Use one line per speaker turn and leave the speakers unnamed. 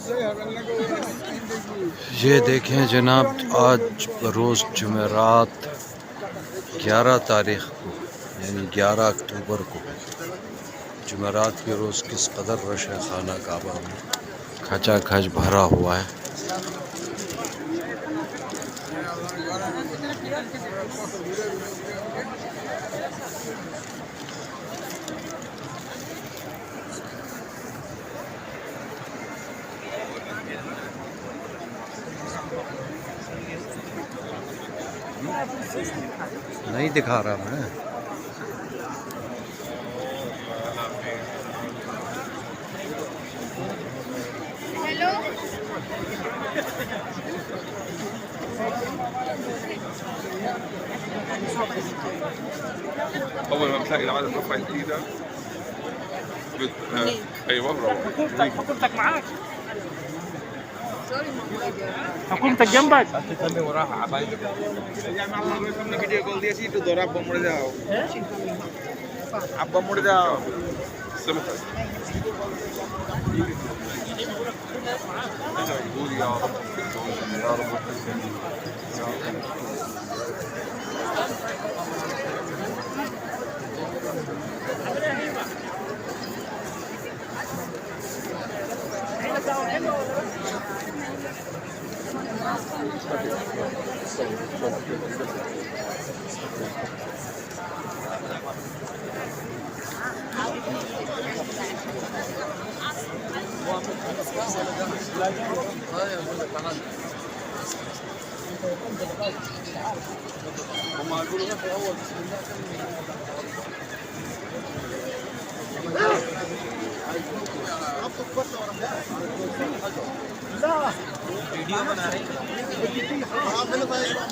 ये देखें जनाब, आज रोज़ जुमेरात 11 तारीख़ को यानी 11 अक्टूबर को जुमेरात के रोज़ किस कदर रश है खाना काबा में, खचा खच भरा हुआ है। नहीं दिखा रहा मैं।
Hello
أول ما بتلاقي العدد رفعت إيدك أيوه برافو.
حكومتك معاك. حكومتك جنبك.
Kami waraha abay. Yan mga na video call dia situ dorab bomor daw. Abba mor daw. سمعت. يقول يا رب يا رب هم يقولوا في اول بسم الله لا video बना रहे हैं।